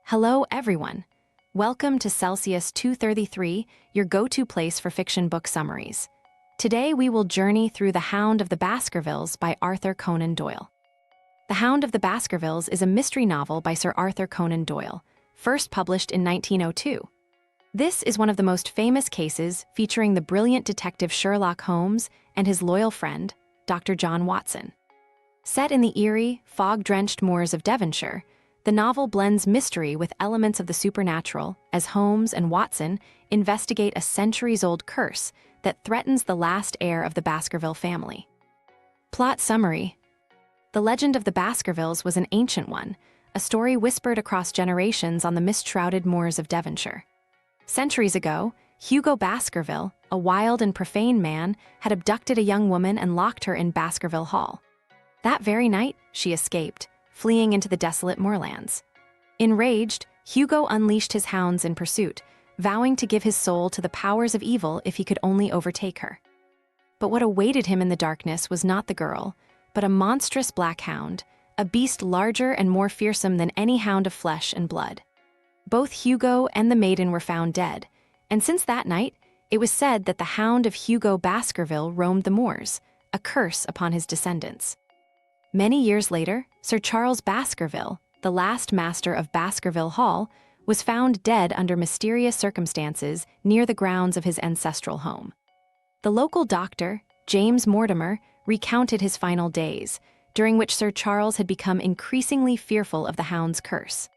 Hello, everyone. Welcome to Celsius 233, your go-to place for fiction book summaries. Today, we will journey through The Hound of the Baskervilles by Arthur Conan Doyle. The Hound of the Baskervilles is a mystery novel by Sir Arthur Conan Doyle, first published in 1902. This is one of the most famous cases featuring the brilliant detective Sherlock Holmes and his loyal friend, Dr. John Watson. Set in the eerie, fog-drenched moors of Devonshire, the novel blends mystery with elements of the supernatural as Holmes and Watson investigate a centuries-old curse that threatens the last heir of the Baskerville family. Plot summary. The legend of the Baskervilles was an ancient one, a story whispered across generations on the mist-shrouded moors of Devonshire. Centuries ago, Hugo Baskerville, a wild and profane man, had abducted a young woman and locked her in Baskerville Hall. That very night, she escaped, fleeing into the desolate moorlands. Enraged, Hugo unleashed his hounds in pursuit, vowing to give his soul to the powers of evil if he could only overtake her. But what awaited him in the darkness was not the girl, but a monstrous black hound, a beast larger and more fearsome than any hound of flesh and blood. Both Hugo and the maiden were found dead, and since that night, it was said that the Hound of Hugo Baskerville roamed the moors, a curse upon his descendants. Many years later, Sir Charles Baskerville, the last master of Baskerville Hall, was found dead under mysterious circumstances near the grounds of his ancestral home. The local doctor, James Mortimer, recounted his final days, during which Sir Charles had become increasingly fearful of the hound's curse.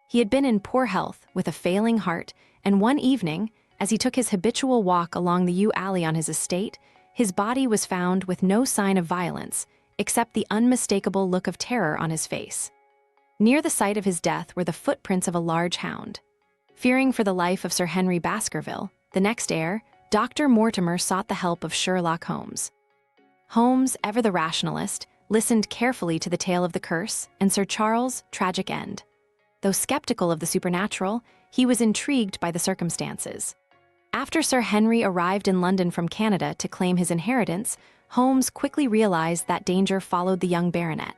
He had been in poor health, with a failing heart, and one evening, as he took his habitual walk along the yew alley on his estate, his body was found with no sign of violence, except the unmistakable look of terror on his face. Near the site of his death were the footprints of a large hound. Fearing for the life of Sir Henry Baskerville, the next heir, Dr. Mortimer sought the help of Sherlock Holmes. Holmes, ever the rationalist, listened carefully to the tale of the curse and Sir Charles' tragic end. Though skeptical of the supernatural, he was intrigued by the circumstances. After Sir Henry arrived in London from Canada to claim his inheritance, Holmes quickly realized that danger followed the young baronet.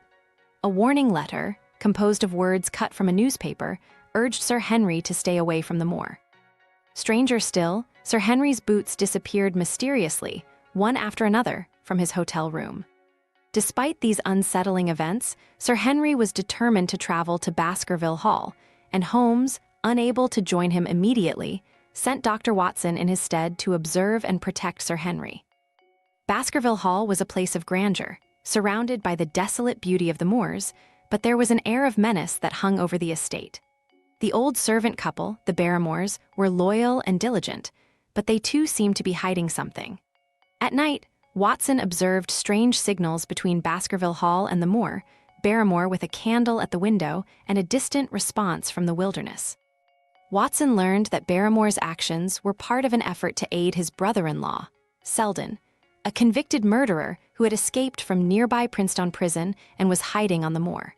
A warning letter, composed of words cut from a newspaper, urged Sir Henry to stay away from the moor. Stranger still, Sir Henry's boots disappeared mysteriously, one after another, from his hotel room. Despite these unsettling events, Sir Henry was determined to travel to Baskerville Hall, and Holmes, unable to join him immediately, sent Dr. Watson in his stead to observe and protect Sir Henry. Baskerville Hall was a place of grandeur, surrounded by the desolate beauty of the moors, but there was an air of menace that hung over the estate. The old servant couple, the Barrymores, were loyal and diligent, but they too seemed to be hiding something. At night, Watson observed strange signals between Baskerville Hall and the moor, Barrymore with a candle at the window and a distant response from the wilderness. Watson learned that Barrymore's actions were part of an effort to aid his brother-in-law, Selden, a convicted murderer who had escaped from nearby Princetown prison and was hiding on the moor.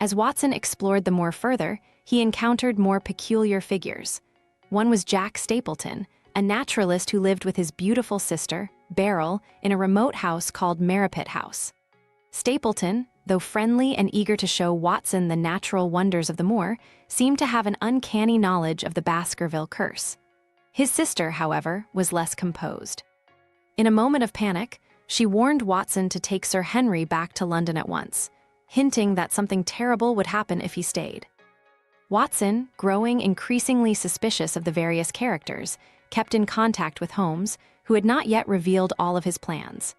As Watson explored the moor further, he encountered more peculiar figures. One was Jack Stapleton, a naturalist who lived with his beautiful sister, Beryl, in a remote house called Merripit House. Stapleton, though friendly and eager to show Watson the natural wonders of the moor, seemed to have an uncanny knowledge of the Baskerville curse. His sister, however, was less composed. In a moment of panic, she warned Watson to take Sir Henry back to London at once, hinting that something terrible would happen if he stayed. Watson, growing increasingly suspicious of the various characters, kept in contact with Holmes, who had not yet revealed all of his plans.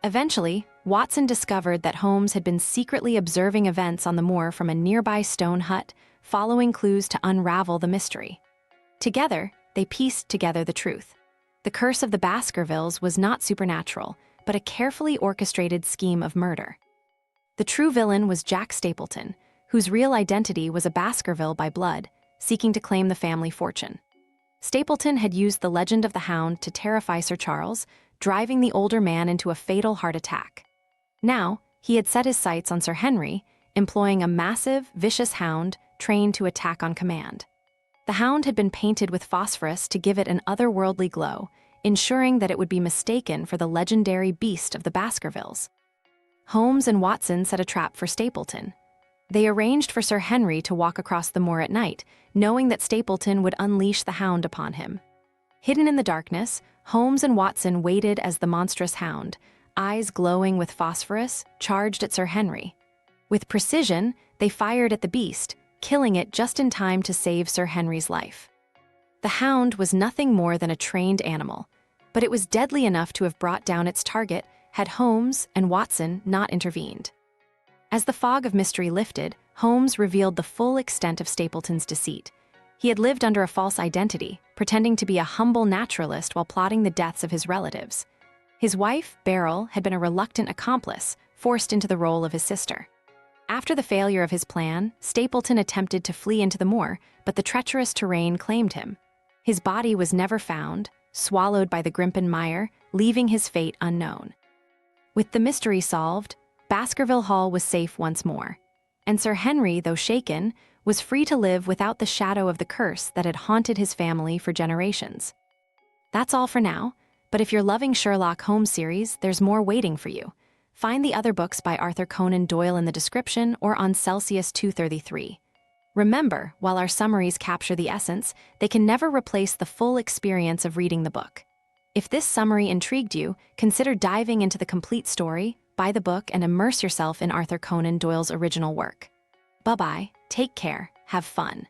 Eventually, Watson discovered that Holmes had been secretly observing events on the moor from a nearby stone hut, following clues to unravel the mystery. Together, they pieced together the truth. The curse of the Baskervilles was not supernatural, but a carefully orchestrated scheme of murder. The true villain was Jack Stapleton, whose real identity was a Baskerville by blood, seeking to claim the family fortune. Stapleton had used the legend of the Hound to terrify Sir Charles, driving the older man into a fatal heart attack. Now, he had set his sights on Sir Henry, employing a massive, vicious hound trained to attack on command. The hound had been painted with phosphorus to give it an otherworldly glow, ensuring that it would be mistaken for the legendary beast of the Baskervilles. Holmes and Watson set a trap for Stapleton. They arranged for Sir Henry to walk across the moor at night, knowing that Stapleton would unleash the Hound upon him. Hidden in the darkness, Holmes and Watson waited as the monstrous Hound, eyes glowing with phosphorus, charged at Sir Henry. With precision, they fired at the beast, killing it just in time to save Sir Henry's life. The Hound was nothing more than a trained animal, but it was deadly enough to have brought down its target had Holmes and Watson not intervened. As the fog of mystery lifted, Holmes revealed the full extent of Stapleton's deceit. He had lived under a false identity, pretending to be a humble naturalist while plotting the deaths of his relatives. His wife, Beryl, had been a reluctant accomplice, forced into the role of his sister. After the failure of his plan, Stapleton attempted to flee into the moor, but the treacherous terrain claimed him. His body was never found, swallowed by the Grimpen mire, leaving his fate unknown. With the mystery solved, Baskerville Hall was safe once more, and Sir Henry, though shaken, was free to live without the shadow of the curse that had haunted his family for generations. That's all for now, but if you're loving Sherlock Holmes series, there's more waiting for you. Find the other books by Arthur Conan Doyle in the description or on Celsius 233. Remember, while our summaries capture the essence, they can never replace the full experience of reading the book. If this summary intrigued you, consider diving into the complete story, buy the book, and immerse yourself in Arthur Conan Doyle's original work. Bye-bye, take care, have fun.